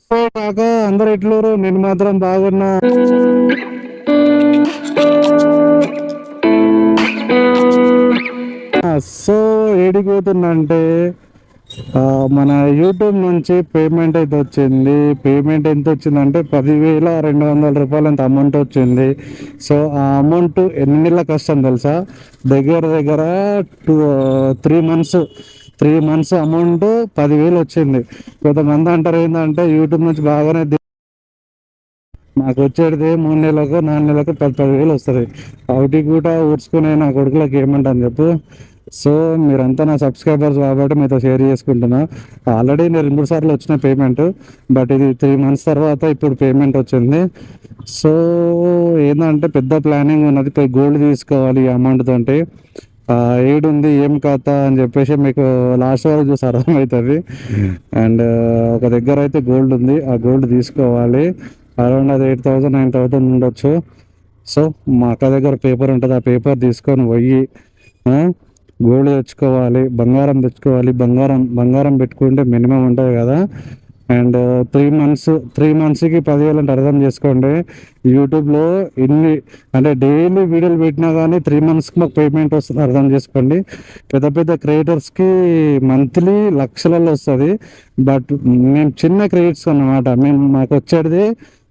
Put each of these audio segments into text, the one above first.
So కాక అందరు ఎట్లూరు, నేను మాత్రం బాగున్నా. సో ఏడిపోతున్నా అంటే మన యూట్యూబ్ నుంచి పేమెంట్ అయితే వచ్చింది. పేమెంట్ ఎంత వచ్చిందంటే 10,200 రూపాయలు అంత అమౌంట్ వచ్చింది. సో ఆ అమౌంట్ ఎన్ని నెలల కష్టం తెలుసా? దగ్గర దగ్గర 3 మంత్స్ అమౌంట్ 10,000 వచ్చింది. కొంతమంది అంటారు ఏంటంటే యూట్యూబ్ నుంచి బాగానే నాకు వచ్చేది 3 నెలలకు 4 నెలలకు 10,000 వస్తుంది. అవుటి కూడా ఊడ్చుకునే నా కొడుకులకు ఏమంటాను చెప్పు. సో మీరంతా నా సబ్స్క్రైబర్స్ కాబట్టి మీతో షేర్ చేసుకుంటున్నా. ఆల్రెడీ నేను 2 సార్లు వచ్చిన పేమెంట్, బట్ ఇది 3 మంత్స్ తర్వాత ఇప్పుడు పేమెంట్ వచ్చింది. సో ఏంటంటే పెద్ద ప్లానింగ్ ఉన్నది, పోయి గోల్డ్ తీసుకోవాలి ఈ అమౌంట్ తోటి. ఏడుంది ఏం కథ అని చెప్పేసి మీకు లాస్ట్ వరకు చూసి అర్థమవుతుంది. అండ్ ఒక దగ్గర అయితే గోల్డ్ ఉంది, ఆ గోల్డ్ తీసుకోవాలి. అరౌండ్ అది 8,000 9,000 ఉండొచ్చు. సో మా అక్క దగ్గర పేపర్ ఉంటుంది, ఆ పేపర్ తీసుకొని పోయి గోల్డ్ తెచ్చుకోవాలి, బంగారం తెచ్చుకోవాలి. బంగారం పెట్టుకుంటే మినిమం ఉంటుంది కదా. అండ్ 3 మంత్స్కి 10,000 అంటే అర్థం చేసుకోండి. యూట్యూబ్లో ఇన్ని అంటే డైలీ వీడియోలు పెట్టినా కానీ 3 మంత్స్కి మాకు పేమెంట్ వస్తుంది, అర్థం చేసుకోండి. పెద్ద పెద్ద క్రియేటర్స్కి మంత్లీ లక్షలలో వస్తుంది. బట్ మేము చిన్న క్రియేటర్స్ అన్నమాట. మాకు వచ్చేది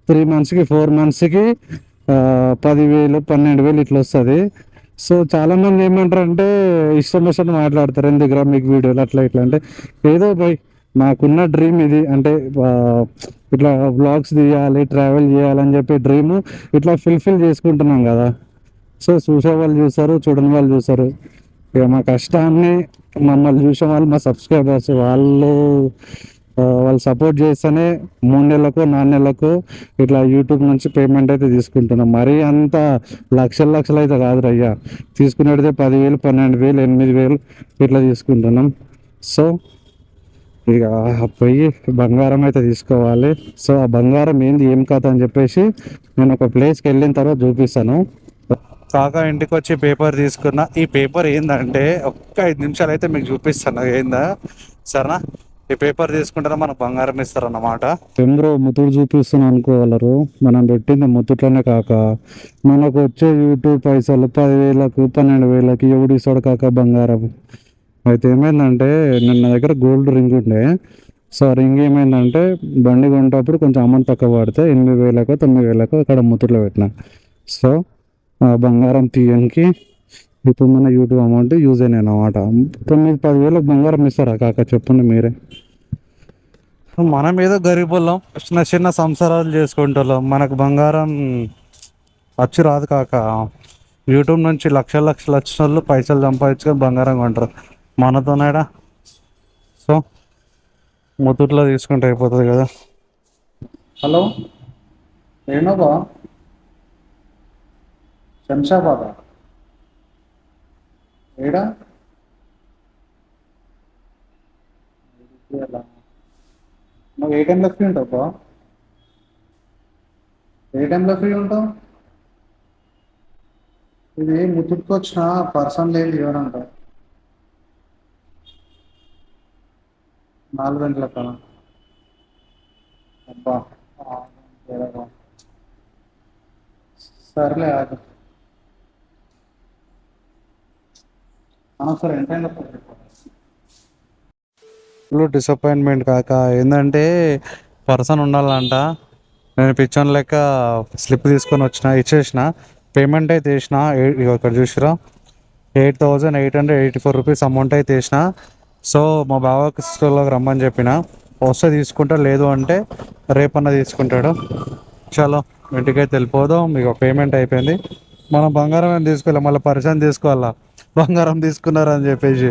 3 మంత్స్కి 4 మంత్స్కి 10,000 12,000 ఇట్లా వస్తుంది. సో చాలామంది ఏమంటారు అంటే ఇష్టం వచ్చినట్టు మాట్లాడతారు, ఎందుకురా మీకు వీడియోలు అట్లా ఇట్లా అంటే. ఏదో బై మాకున్న డ్రీమ్ ఇది, అంటే ఇట్లా వ్లాగ్స్ తీయాలి, ట్రావెల్ చేయాలని చెప్పి డ్రీమ్ ఇట్లా ఫుల్ఫిల్ చేసుకుంటున్నాం కదా. సో చూసే వాళ్ళు చూస్తారు, చూడని వాళ్ళు చూస్తారు. ఇక మా కష్టాన్ని మమ్మల్ని చూసే వాళ్ళు మా సబ్స్క్రైబర్స్ వాళ్ళు సపోర్ట్ చేస్తేనే 3 నెలలకు 4 నెలలకు ఇట్లా యూట్యూబ్ నుంచి పేమెంట్ అయితే తీసుకుంటున్నాం. మరీ అంత లక్షలు అయితే కాదు అయ్యా. తీసుకునేటిదే 10,000 12,000 8,000 ఇట్లా తీసుకుంటున్నాం. సో ఇక పోయి బంగారం అయితే తీసుకోవాలి. సో ఆ బంగారం ఏంది ఏం కథ అని చెప్పేసి నేను ఒక ప్లేస్కి వెళ్ళిన తర్వాత చూపిస్తాను. కాకా ఇంటికి వచ్చి పేపర్ తీసుకున్నా. ఈ పేపర్ ఏంటంటే ఒక్క 5 నిమిషాలు అయితే మీకు చూపిస్తాను ఏందా, సరేనా? ఈ పేపర్ తీసుకుంటారా మనకు బంగారం ఇస్తారన్నమాట. చంద్ర ముత్తుడు చూపిస్తున్నాను అనుకోగలరు, మనం పెట్టింది ముత్తుట్లోనే కాక మనకు వచ్చే యూట్యూబ్ పైసలు 10,000కు 12,000కి ఎవడు ఇస్తాడు కాక బంగారం. అయితే ఏమైందంటే నిన్న దగ్గర గోల్డ్ రింగ్ ఉండే. సో రింగ్ ఏమైందంటే బండి కొనేటప్పుడు కొంచెం అమౌంట్ తక్కువ పడితే 8,000కో 9,000కో ఇక్కడ ముత్తుట్లో పెట్టిన. సో బంగారం తీయనికి ఇప్పుడు మన యూట్యూబ్ అమౌంట్ యూజ్ అయినాయి అన్నమాట. 9-10 వేలకు బంగారం ఇస్తారా కాక చెప్పండి మీరే. మనం ఏదో గరీబులం, చిన్న చిన్న సంసారాలు చేసుకుంటాం, మనకు బంగారం వచ్చి రాదు కాక. యూట్యూబ్ నుంచి లక్షలు వచ్చిన వాళ్ళు పైసలు సంపాదించుకొని బంగారం కొంటారు, మనతోనేడా. సో ముత్తూట్లో తీసుకుంటే అయిపోతుంది కదా. హలో ఏనోబా శంషాబాద్ ఏడా నువ్వు ఏ టైంలో ఫ్రీ ఉంటావు బా? ఏ టైంలో ఫ్రీ ఉంటావు? ఇది ముత్తుకు వచ్చిన పర్సన్ లేదు ఎవరంట. 4 గంటలకా? అబ్బా సర్లే అది సరే ఎంత టైంలో డిసప్పాయింట్మెంట్ కాక. ఏంటంటే పర్సన్ ఉండాలంట. నేను పిచ్చోన్ లెక్క స్లిప్ తీసుకొని వచ్చిన, ఇచ్చేసిన, పేమెంట్ అయితే వేసిన. ఇక్కడ చూసిరా 8,884 రూపీస్ అమౌంట్ అయితే వేసిన. సో మా బావకి స్టోర్లోకి రమ్మని చెప్పిన, వస్తే తీసుకుంటా, లేదు అంటే రేపన్నా తీసుకుంటాడు. చలో ఇంటికైతే వెళ్ళిపోదాం. మీకు పేమెంట్ అయిపోయింది. మనం బంగారం ఏం తీసుకోవాలి, మళ్ళీ పరిచయం తీసుకోవాలా బంగారం తీసుకున్నారని చెప్పేసి.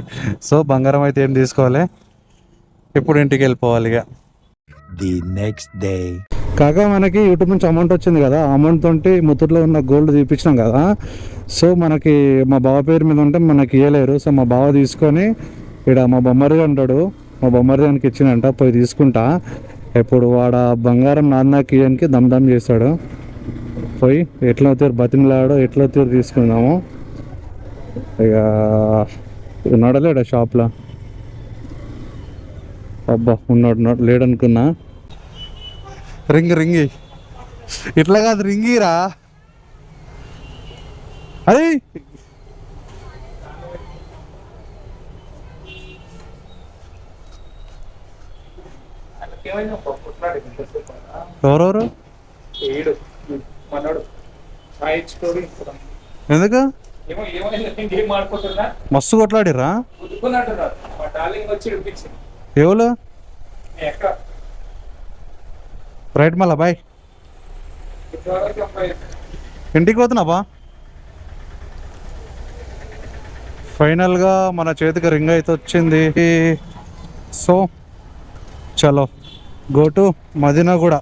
సో బంగారం అయితే ఏం తీసుకోవాలి, ఇప్పుడు ఇంటికి వెళ్ళిపోవాలి. ఇక ది నెక్స్ట్ డే కాగా మనకి యూట్యూబ్ నుంచి అమౌంట్ వచ్చింది కదా, అమౌంట్ తోటి ముత్తూట్లో ఉన్న గోల్డ్ తీపించినాం కదా. సో మనకి మా బావ పేరు మీద ఉంటే మనకి ఇవ్వలేరు. సో మా బావ తీసుకొని ఇక్కడ మా బొమ్మరిది అంటాడు, మా బొమ్మరిదానికి ఇచ్చినంట, పోయి తీసుకుంటా. ఇప్పుడు వాడు బంగారం నాన్నకి ఇయ్యానికి దమ్ చేస్తాడు. పోయి ఎట్లా తీరు బతిమలాడో ఎట్లా తీరు తీసుకుందాము. ఇక నడలేడా షాప్లో? అబ్బా ఉన్నాడు లేడనుకున్నా. రింగి ఇట్లా కాదు, రింగిరా. అది ఎవరెవరు ఎందుకు మస్తు కొట్లాడిరా ఎవరు? రైట్ మళ్ళా బాయ్. ఇంటికి పోతున్నావా? ఫైనల్గా మన చేతికి రింగ్ అయితే వచ్చింది. సో చలో గో టు మదీనా కూడా.